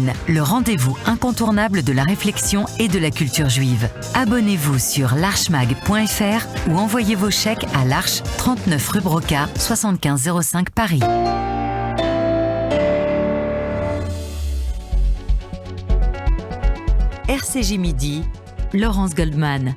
Goldman, le rendez-vous incontournable de la réflexion et de la culture juive. Abonnez-vous sur l'archemag.fr ou envoyez vos chèques à l'Arche, 39 rue Brocard, 75 05 Paris. RCJ Midi, Laurence Goldman.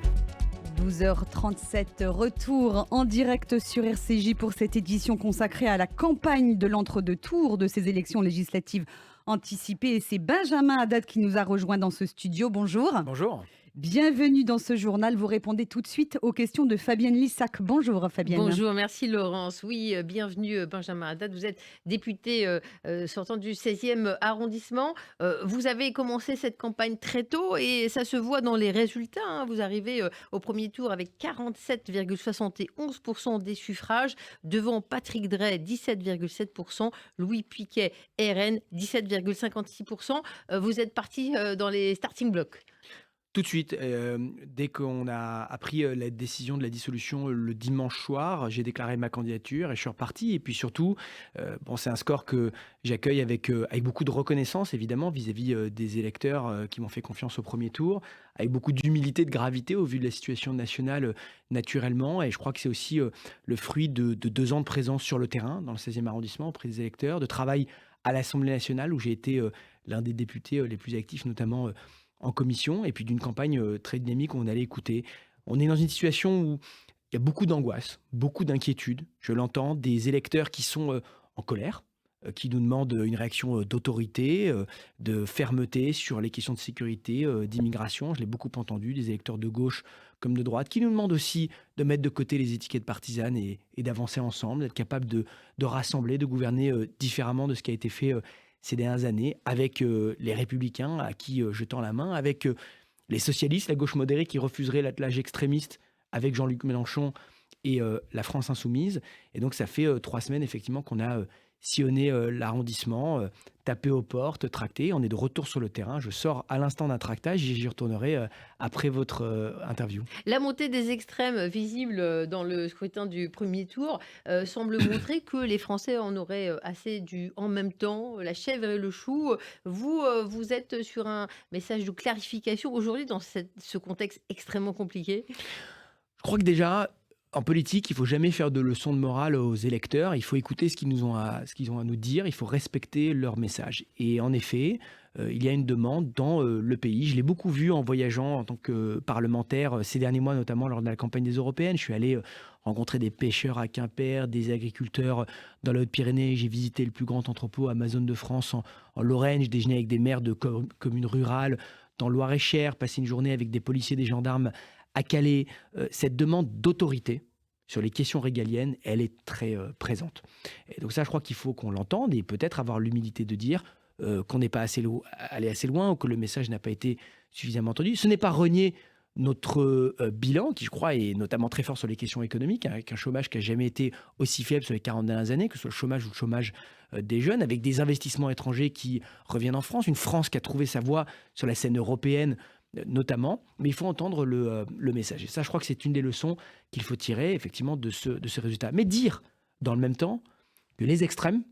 12h37, retour en direct sur RCJ pour cette édition consacrée à la campagne de l'entre-deux tours de ces élections législatives anticipées. Et c'est Benjamin Haddad qui nous a rejoint dans ce studio. Bonjour. Bonjour. Bienvenue dans ce journal. Vous répondez tout de suite aux questions de Fabienne Lissac. Bonjour Fabienne. Bonjour, merci Laurence. Oui, bienvenue Benjamin Haddad. Vous êtes député sortant du 16e arrondissement. Vous avez commencé cette campagne très tôt et ça se voit dans les résultats, hein. Vous arrivez au premier tour avec 47,71% des suffrages, devant Patrick Draye, 17,7%, Louis Piquet, RN, 17,56%. Vous êtes parti dans les starting blocks. Tout de suite, dès qu'on a appris la décision de la dissolution le dimanche soir, j'ai déclaré ma candidature et je suis reparti. Et puis surtout, c'est un score que j'accueille avec beaucoup de reconnaissance, évidemment, vis-à-vis des électeurs qui m'ont fait confiance au premier tour, avec beaucoup d'humilité, de gravité au vu de la situation nationale naturellement. Et je crois que c'est aussi le fruit de 2 ans de présence sur le terrain, dans le 16e arrondissement, auprès des électeurs, de travail à l'Assemblée nationale, où j'ai été l'un des députés les plus actifs, notamment en commission, et puis d'une campagne très dynamique où on allait écouter. On est dans une situation où il y a beaucoup d'angoisse, beaucoup d'inquiétude. Je l'entends, des électeurs qui sont en colère, qui nous demandent une réaction d'autorité, de fermeté sur les questions de sécurité, d'immigration. Je l'ai beaucoup entendu, des électeurs de gauche comme de droite, qui nous demandent aussi de mettre de côté les étiquettes partisanes et d'avancer ensemble, d'être capable de rassembler, de gouverner différemment de ce qui a été fait ces dernières années, avec les Républicains à qui je tends la main, avec les socialistes, la gauche modérée qui refuserait l'attelage extrémiste, avec Jean-Luc Mélenchon et la France insoumise. Et donc ça fait 3 semaines effectivement qu'on a sillonné l'arrondissement, tapé aux portes, tracté. On est de retour sur le terrain. Je sors à l'instant d'un tractage et j'y retournerai après votre interview. La montée des extrêmes visible dans le scrutin du premier tour semble montrer que les Français en auraient assez du en même temps, la chèvre et le chou. Vous êtes sur un message de clarification aujourd'hui dans ce contexte extrêmement compliqué. Je crois que déjà, en politique, il ne faut jamais faire de leçons de morale aux électeurs. Il faut écouter ce qu'ils ont à nous dire. Il faut respecter leur message. Et en effet, il y a une demande dans le pays. Je l'ai beaucoup vu en voyageant en tant que parlementaire ces derniers mois, notamment lors de la campagne des européennes. Je suis allé rencontrer des pêcheurs à Quimper, des agriculteurs dans la Haute-Pyrénées. J'ai visité le plus grand entrepôt Amazon de France en Lorraine. Je déjeunais avec des maires de communes rurales dans le Loir-et-Cher, passé une journée avec des policiers, des gendarmes à Calais. Cette demande d'autorité sur les questions régaliennes, elle est très présente. Et donc ça, je crois qu'il faut qu'on l'entende et peut-être avoir l'humilité de dire qu'on n'est pas allé assez loin ou que le message n'a pas été suffisamment entendu. Ce n'est pas renier notre bilan, qui je crois est notamment très fort sur les questions économiques, hein, avec un chômage qui n'a jamais été aussi faible sur les 40 dernières années, que ce soit le chômage ou le chômage des jeunes, avec des investissements étrangers qui reviennent en France, une France qui a trouvé sa voie sur la scène européenne, notamment, mais il faut entendre le message. Et ça, je crois que c'est une des leçons qu'il faut tirer, effectivement, de ce résultat. Mais dire, dans le même temps, que les extrêmes,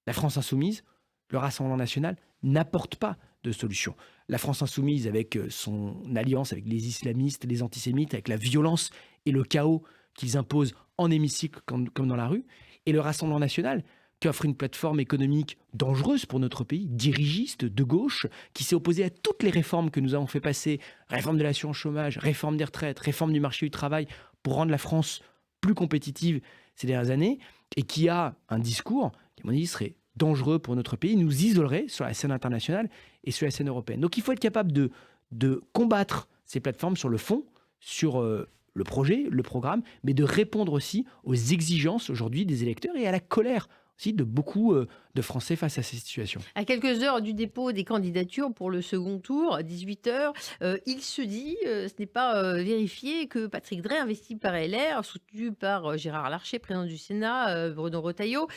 la France insoumise, le Rassemblement national, n'apportent pas de solution. La France insoumise, avec son alliance avec les islamistes, les antisémites, avec la violence et le chaos qu'ils imposent en hémicycle comme dans la rue, et le Rassemblement national, qui offre une plateforme économique dangereuse pour notre pays, dirigiste, de gauche, qui s'est opposée à toutes les réformes que nous avons fait passer, réforme de l'assurance chômage, réforme des retraites, réforme du marché du travail, pour rendre la France plus compétitive ces dernières années, et qui a un discours qui, à mon avis, serait dangereux pour notre pays, nous isolerait sur la scène internationale et sur la scène européenne. Donc il faut être capable de combattre ces plateformes sur le fond, sur le projet, le programme, mais de répondre aussi aux exigences aujourd'hui des électeurs et à la colère aussi de beaucoup de Français face à ces situations. À quelques heures du dépôt des candidatures pour le second tour, 18h, il se dit, ce n'est pas vérifié, que Patrick Draye, investi par LR, soutenu par Gérard Larcher, président du Sénat, Bruno Retailleau,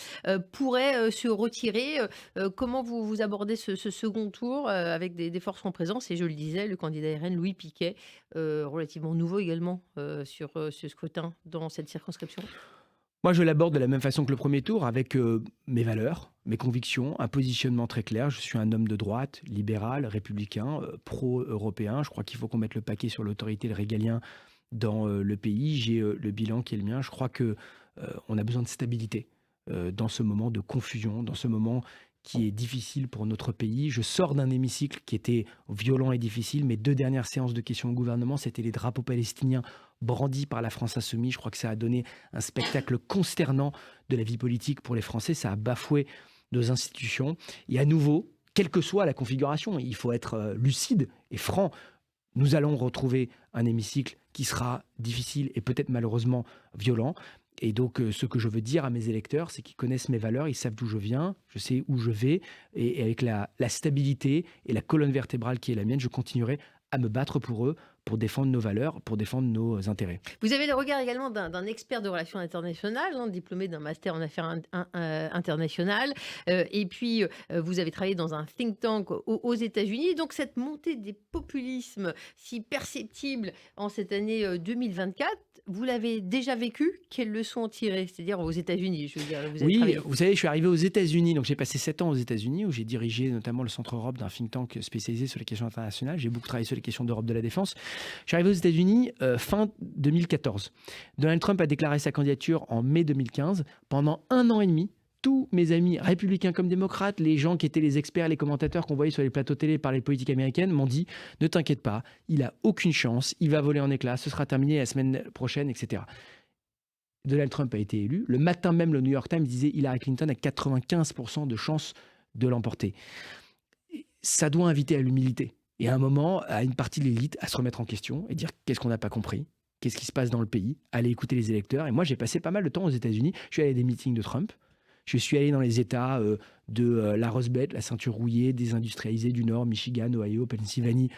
pourrait se retirer. Comment vous abordez ce second tour avec des forces en présence? Et je le disais, le candidat RN, Louis Piquet, relativement nouveau également sur ce scrutin dans cette circonscription. Moi, je l'aborde de la même façon que le premier tour, avec mes valeurs, mes convictions, un positionnement très clair. Je suis un homme de droite, libéral, républicain, pro-européen. Je crois qu'il faut qu'on mette le paquet sur l'autorité, le régalien dans le pays. J'ai le bilan qui est le mien. Je crois qu'on a besoin de stabilité dans ce moment de confusion, dans ce moment qui est difficile pour notre pays. Je sors d'un hémicycle qui était violent et difficile. Mes 2 dernières séances de questions au gouvernement, c'était les drapeaux palestiniens brandis par la France insoumise. Je crois que ça a donné un spectacle consternant de la vie politique pour les Français. Ça a bafoué nos institutions. Et à nouveau, quelle que soit la configuration, il faut être lucide et franc. Nous allons retrouver un hémicycle qui sera difficile et peut-être malheureusement violent. Et donc, ce que je veux dire à mes électeurs, c'est qu'ils connaissent mes valeurs, ils savent d'où je viens, je sais où je vais. Et avec la stabilité et la colonne vertébrale qui est la mienne, je continuerai à me battre pour eux, pour défendre nos valeurs, pour défendre nos intérêts. Vous avez le regard également d'un expert de relations internationales, diplômé d'un master en affaires internationales. Et puis, vous avez travaillé dans un think tank aux États-Unis. Donc, cette montée des populismes si perceptible en cette année 2024, vous l'avez déjà vécu. Quelles leçons en tirer? C'est-à-dire aux États-Unis, je veux dire. Vous avez travaillé. Vous savez, je suis arrivé aux États-Unis. Donc, j'ai passé 7 ans aux États-Unis où j'ai dirigé notamment le Centre Europe d'un think tank spécialisé sur les questions internationales. J'ai beaucoup travaillé sur les questions d'Europe de la défense. Je suis arrivé aux États-Unis fin 2014. Donald Trump a déclaré sa candidature en mai 2015. Pendant 1 an et demi, tous mes amis républicains comme démocrates, les gens qui étaient les experts, les commentateurs qu'on voyait sur les plateaux télé par les politiques américaines m'ont dit « Ne t'inquiète pas, il a aucune chance, il va voler en éclats, ce sera terminé la semaine prochaine, etc. » Donald Trump a été élu. Le matin même, le New York Times disait Hillary Clinton a 95% de chances de l'emporter. Ça doit inviter à l'humilité. Et à un moment, à une partie de l'élite, à se remettre en question et dire qu'est-ce qu'on n'a pas compris, qu'est-ce qui se passe dans le pays, aller écouter les électeurs. Et moi, j'ai passé pas mal de temps aux États-Unis. Je suis allé à des meetings de Trump. Je suis allé dans les États de la Rust Belt, la ceinture rouillée, désindustrialisée du Nord, Michigan, Ohio, Pennsylvanie.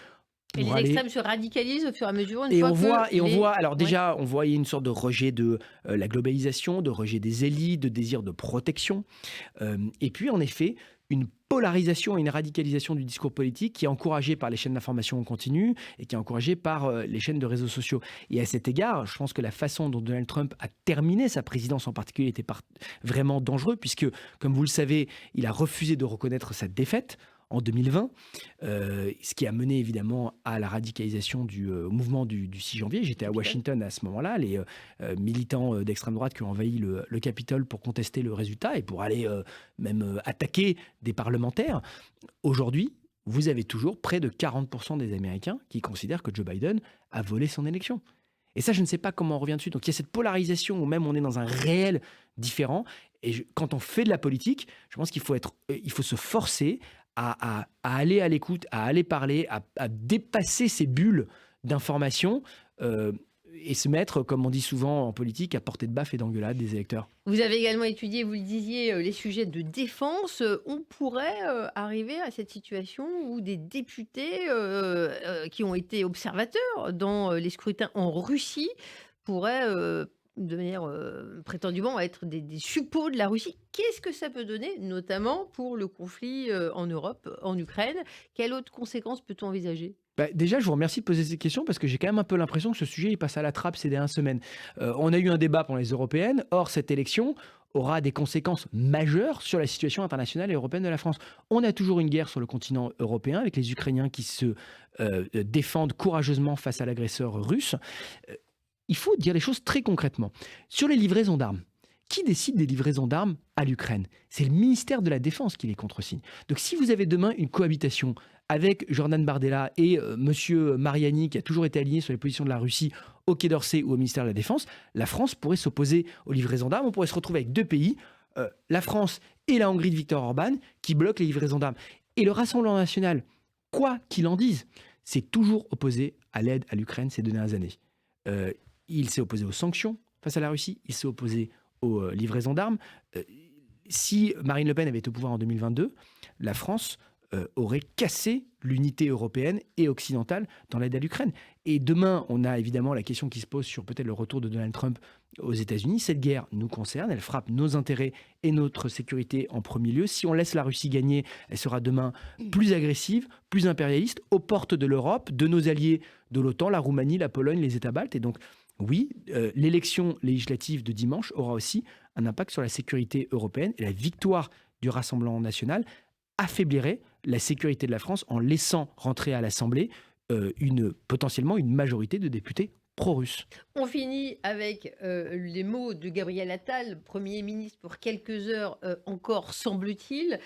Et les extrêmes se radicalisent au fur et à mesure. On voit, alors déjà, on voyait une sorte de rejet de la globalisation, de rejet des élites, de désir de protection. Et puis, en effet, une polarisation et une radicalisation du discours politique qui est encouragée par les chaînes d'information en continu et qui est encouragée par les chaînes de réseaux sociaux. Et à cet égard, je pense que la façon dont Donald Trump a terminé sa présidence en particulier était vraiment dangereux puisque, comme vous le savez, il a refusé de reconnaître sa défaite en 2020, ce qui a mené évidemment à la radicalisation du mouvement du 6 janvier. J'étais à Washington à ce moment-là, les militants d'extrême droite qui ont envahi le Capitole pour contester le résultat et pour aller même attaquer des parlementaires. Aujourd'hui, vous avez toujours près de 40% des Américains qui considèrent que Joe Biden a volé son élection. Et ça, je ne sais pas comment on revient dessus. Donc il y a cette polarisation où même on est dans un réel différent. Et quand on fait de la politique, je pense qu'il faut se forcer à aller à l'écoute, à aller parler, à dépasser ces bulles d'information et se mettre, comme on dit souvent en politique, à portée de baffe et d'engueulade des électeurs. Vous avez également étudié, vous le disiez, les sujets de défense. On pourrait arriver à cette situation où des députés qui ont été observateurs dans les scrutins en Russie pourraient de manière prétendument être des suppôts de la Russie. Qu'est-ce que ça peut donner, notamment pour le conflit en Europe, en Ukraine? Quelles autres conséquences peut-on envisager? Déjà, je vous remercie de poser cette question parce que j'ai quand même un peu l'impression que ce sujet il passe à la trappe ces dernières semaines. On a eu un débat pendant les européennes. Or, cette élection aura des conséquences majeures sur la situation internationale et européenne de la France. On a toujours une guerre sur le continent européen avec les Ukrainiens qui se défendent courageusement face à l'agresseur russe. Il faut dire les choses très concrètement. Sur les livraisons d'armes, qui décide des livraisons d'armes à l'Ukraine? C'est le ministère de la Défense qui les contresigne. Donc si vous avez demain une cohabitation avec Jordan Bardella et Monsieur Mariani, qui a toujours été aligné sur les positions de la Russie au Quai d'Orsay ou au ministère de la Défense, la France pourrait s'opposer aux livraisons d'armes. On pourrait se retrouver avec 2 pays, la France et la Hongrie de Viktor Orban, qui bloquent les livraisons d'armes. Et le Rassemblement national, quoi qu'il en dise, s'est toujours opposé à l'aide à l'Ukraine ces dernières années. Il s'est opposé aux sanctions face à la Russie, il s'est opposé aux livraisons d'armes. Si Marine Le Pen avait été au pouvoir en 2022, la France aurait cassé l'unité européenne et occidentale dans l'aide à l'Ukraine. Et demain, on a évidemment la question qui se pose sur peut-être le retour de Donald Trump aux États-Unis. Cette guerre nous concerne, elle frappe nos intérêts et notre sécurité en premier lieu. Si on laisse la Russie gagner, elle sera demain plus agressive, plus impérialiste, aux portes de l'Europe, de nos alliés de l'OTAN, la Roumanie, la Pologne, les États baltes. Et donc, Oui, l'élection législative de dimanche aura aussi un impact sur la sécurité européenne et la victoire du Rassemblement national affaiblirait la sécurité de la France en laissant rentrer à l'Assemblée potentiellement une majorité de députés pro-russes. On finit avec les mots de Gabriel Attal, Premier ministre pour quelques heures encore, semble-t-il.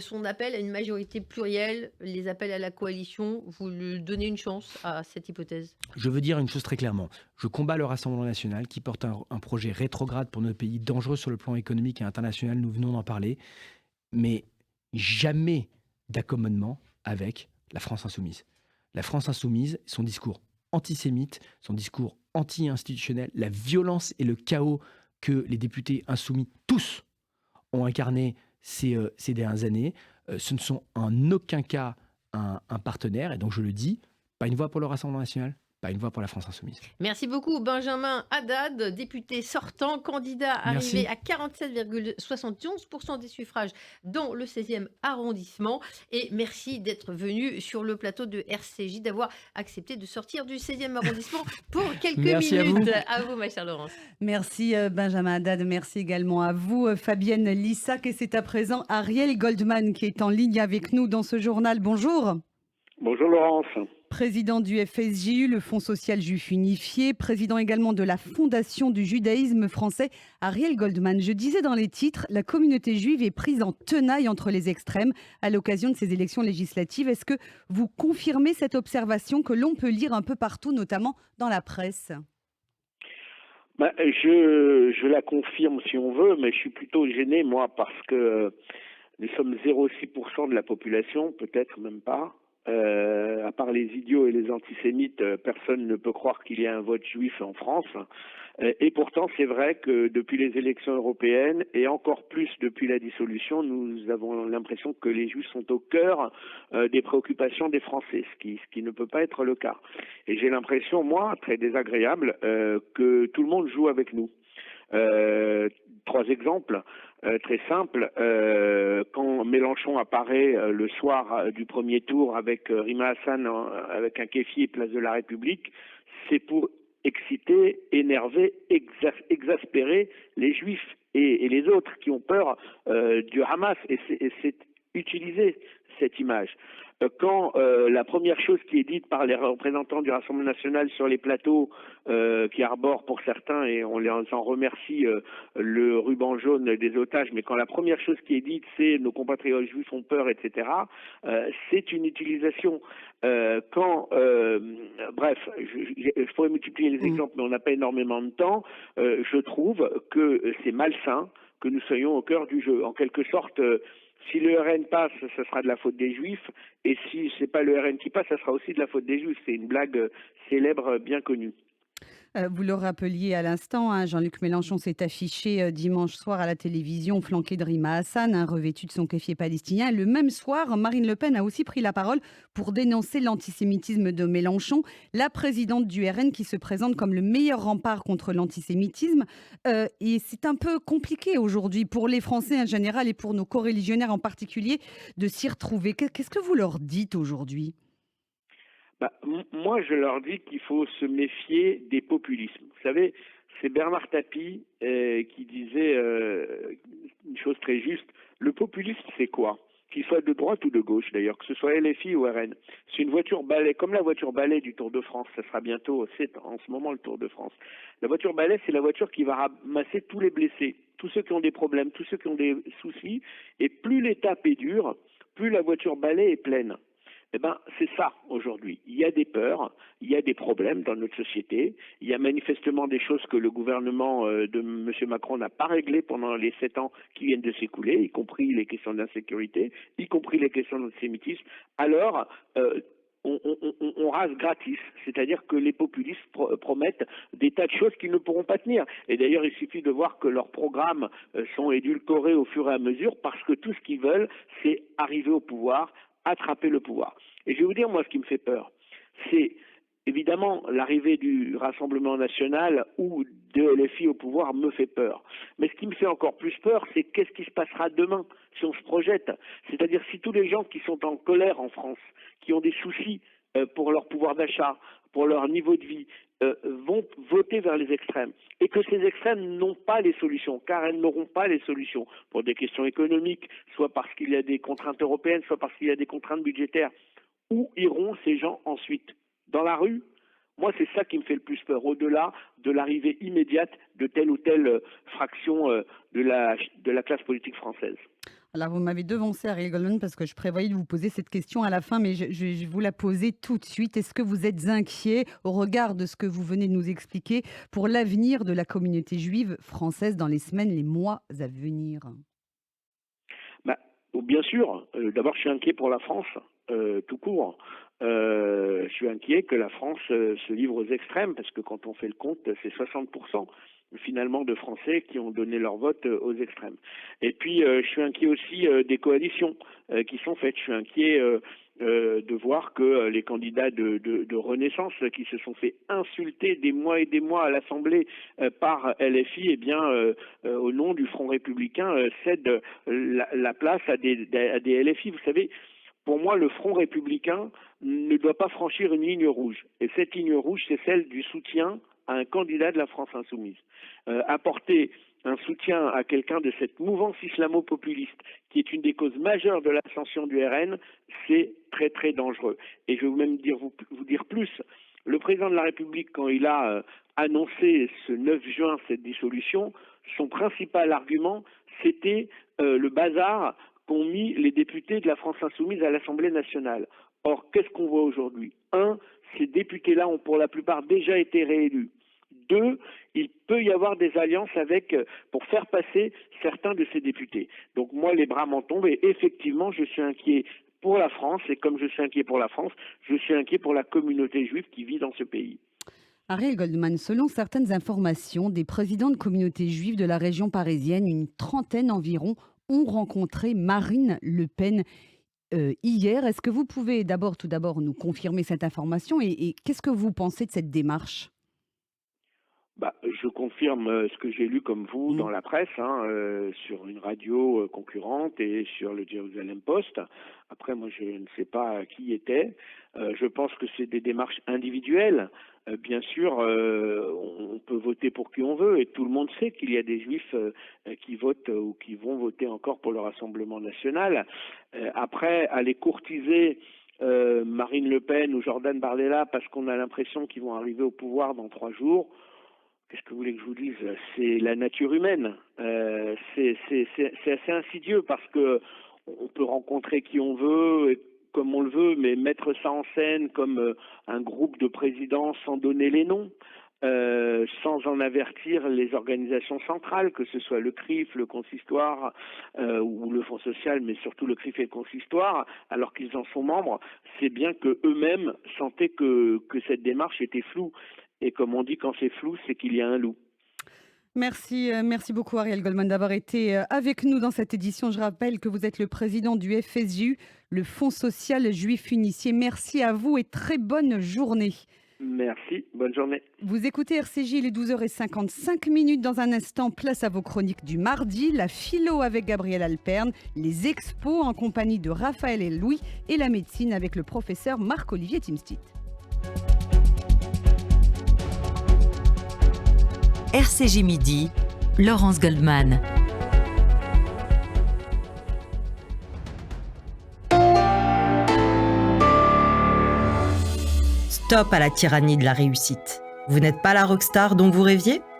Son appel à une majorité plurielle, les appels à la coalition, vous lui donnez une chance à cette hypothèse? Je veux dire une chose très clairement. Je combats le Rassemblement national qui porte un projet rétrograde pour notre pays, dangereux sur le plan économique et international, nous venons d'en parler, mais jamais d'accommodement avec la France insoumise. La France insoumise, son discours antisémite, son discours anti-institutionnel, la violence et le chaos que les députés insoumis, tous, ont incarné ces dernières années, ce ne sont en aucun cas un partenaire. Et donc je le dis, pas une voix pour le Rassemblement national, pas une voix pour la France insoumise. Merci beaucoup Benjamin Haddad, député sortant, candidat arrivé à 47,71% des suffrages dans le 16e arrondissement. Et merci d'être venu sur le plateau de RCJ, d'avoir accepté de sortir du 16e arrondissement pour quelques minutes. À vous, ma chère Laurence. Merci Benjamin Haddad, merci également à vous Fabienne Lissac. Et c'est à présent Ariel Goldman qui est en ligne avec nous dans ce journal. Bonjour. Bonjour Laurence. Président du FSJU, le Fonds social juif unifié, président également de la Fondation du judaïsme français, Ariel Goldman. Je disais dans les titres, la communauté juive est prise en tenaille entre les extrêmes à l'occasion de ces élections législatives. Est-ce que vous confirmez cette observation que l'on peut lire un peu partout, notamment dans la presse ? Je la confirme si on veut, mais je suis plutôt gêné, moi, parce que nous sommes 0,6% de la population, peut-être même pas. À part les idiots et les antisémites, personne ne peut croire qu'il y a un vote juif en France. Et pourtant, c'est vrai que depuis les élections européennes, et encore plus depuis la dissolution, nous avons l'impression que les juifs sont au cœur des préoccupations des Français, ce qui ne peut pas être le cas. Et j'ai l'impression, moi, très désagréable, que tout le monde joue avec nous. 3 exemples très simples. Quand Mélenchon apparaît le soir du premier tour avec Rima Hassan avec un kéfier place de la République, c'est pour exciter, énerver, exaspérer les Juifs et les autres qui ont peur du Hamas. Et c'est utiliser cette image. Quand la première chose qui est dite par les représentants du Rassemblement national sur les plateaux, qui arborent pour certains, et on les en remercie, le ruban jaune des otages, mais quand la première chose qui est dite, c'est nos compatriotes juifs ont peur, etc., c'est une utilisation. Bref, je pourrais multiplier les exemples, mais on n'a pas énormément de temps. Je trouve que c'est malsain que nous soyons au cœur du jeu. En quelque sorte, si le RN passe, ce sera de la faute des Juifs, et si c'est pas le RN qui passe, ça sera aussi de la faute des Juifs. C'est une blague célèbre, bien connue. Vous le rappeliez à l'instant, Jean-Luc Mélenchon s'est affiché dimanche soir à la télévision, flanqué de Rima Hassan, revêtu de son kéfier palestinien. Le même soir, Marine Le Pen a aussi pris la parole pour dénoncer l'antisémitisme de Mélenchon, la présidente du RN qui se présente comme le meilleur rempart contre l'antisémitisme. Et c'est un peu compliqué aujourd'hui pour les Français en général et pour nos coreligionnaires en particulier de s'y retrouver. Qu'est-ce que vous leur dites aujourd'hui ? Moi, je leur dis qu'il faut se méfier des populismes. Vous savez, c'est Bernard Tapie qui disait une chose très juste. Le populisme, c'est quoi ? Qu'il soit de droite ou de gauche, d'ailleurs, que ce soit LFI ou RN. C'est une voiture balai, comme la voiture balai du Tour de France. Ça sera bientôt, c'est en ce moment le Tour de France. La voiture balai, c'est la voiture qui va ramasser tous les blessés, tous ceux qui ont des problèmes, tous ceux qui ont des soucis. Et plus l'étape est dure, plus la voiture balai est pleine. Eh ben, c'est ça aujourd'hui. Il y a des peurs, il y a des problèmes dans notre société. Il y a manifestement des choses que le gouvernement de M. Macron n'a pas réglées pendant les 7 ans qui viennent de s'écouler, y compris les questions d'insécurité, y compris les questions d'antisémitisme. Alors, on rase gratis, c'est-à-dire que les populistes promettent des tas de choses qu'ils ne pourront pas tenir. Et d'ailleurs, il suffit de voir que leurs programmes sont édulcorés au fur et à mesure parce que tout ce qu'ils veulent, c'est arriver au pouvoir, attraper le pouvoir. Et je vais vous dire, moi, ce qui me fait peur, c'est évidemment l'arrivée du Rassemblement national ou de LFI au pouvoir me fait peur. Mais ce qui me fait encore plus peur, c'est qu'est-ce qui se passera demain si on se projette. C'est-à-dire si tous les gens qui sont en colère en France, qui ont des soucis, pour leur pouvoir d'achat, pour leur niveau de vie, vont voter vers les extrêmes. Et que ces extrêmes n'ont pas les solutions, car elles n'auront pas les solutions pour des questions économiques, soit parce qu'il y a des contraintes européennes, soit parce qu'il y a des contraintes budgétaires. Où iront ces gens ensuite? Dans la rue? Moi, c'est ça qui me fait le plus peur, au-delà de l'arrivée immédiate de telle ou telle fraction de la classe politique française. Alors, vous m'avez devancé, Ariel Goldman, parce que je prévoyais de vous poser cette question à la fin, mais je vais vous la poser tout de suite. Est-ce que vous êtes inquiet, au regard de ce que vous venez de nous expliquer, pour l'avenir de la communauté juive française dans les semaines, les mois à venir? Bah, bien sûr, d'abord je suis inquiet pour la France, tout court. Je suis inquiet que la France se livre aux extrêmes, parce que quand on fait le compte, c'est 60% finalement de Français qui ont donné leur vote aux extrêmes. Et puis je suis inquiet aussi des coalitions qui sont faites. Je suis inquiet de voir que les candidats de Renaissance qui se sont fait insulter des mois et des mois à l'Assemblée par LFI, eh bien, au nom du Front républicain, cèdent la place à des LFI. Vous savez, pour moi, le Front républicain ne doit pas franchir une ligne rouge. Et cette ligne rouge, c'est celle du soutien à un candidat de la France insoumise. Apporter un soutien à quelqu'un de cette mouvance islamo-populiste, qui est une des causes majeures de l'ascension du RN, c'est très très dangereux. Et je vais même vous dire plus. Le président de la République, quand il a annoncé ce 9 juin cette dissolution, son principal argument, c'était le bazar qu'ont mis les députés de la France insoumise à l'Assemblée nationale. Or, qu'est-ce qu'on voit aujourd'hui? Un, ces députés-là ont pour la plupart déjà été réélus. Deux, il peut y avoir des alliances pour faire passer certains de ces députés. Donc moi, les bras m'en tombent et effectivement, je suis inquiet pour la France. Et comme je suis inquiet pour la France, je suis inquiet pour la communauté juive qui vit dans ce pays. Ariel Goldman, selon certaines informations, des présidents de communautés juives de la région parisienne, une trentaine environ, ont rencontré Marine Le Pen hier. Est-ce que vous pouvez tout d'abord nous confirmer cette information et qu'est-ce que vous pensez de cette démarche? Je confirme ce que j'ai lu comme vous dans la presse, sur une radio concurrente et sur le Jerusalem Post. Après, moi, je ne sais pas qui était. Je pense que c'est des démarches individuelles. Bien sûr, on peut voter pour qui on veut et tout le monde sait qu'il y a des juifs qui votent ou qui vont voter encore pour le Rassemblement national. Après, aller courtiser Marine Le Pen ou Jordan Bardella parce qu'on a l'impression qu'ils vont arriver au pouvoir dans 3 jours, qu'est-ce que vous voulez que je vous dise? C'est la nature humaine. C'est assez insidieux parce que on peut rencontrer qui on veut et comme on le veut, mais mettre ça en scène comme un groupe de présidents sans donner les noms, sans en avertir les organisations centrales, que ce soit le CRIF, le Consistoire ou le Fonds social, mais surtout le CRIF et le Consistoire, alors qu'ils en sont membres, c'est bien qu'eux-mêmes sentaient que cette démarche était floue. Et comme on dit, quand c'est flou, c'est qu'il y a un loup. Merci beaucoup Ariel Goldman d'avoir été avec nous dans cette édition. Je rappelle que vous êtes le président du FSJU, le Fonds social juif unifié. Merci à vous et très bonne journée. Merci, bonne journée. Vous écoutez RCJ, il est 12h55. Dans un instant, place à vos chroniques du mardi. La philo avec Gabriel Alperne, les expos en compagnie de Raphaël et Louis et la médecine avec le professeur Marc-Olivier Timstit. RCJ Midi, Laurence Goldman. Stop à la tyrannie de la réussite. Vous n'êtes pas la rockstar dont vous rêviez ?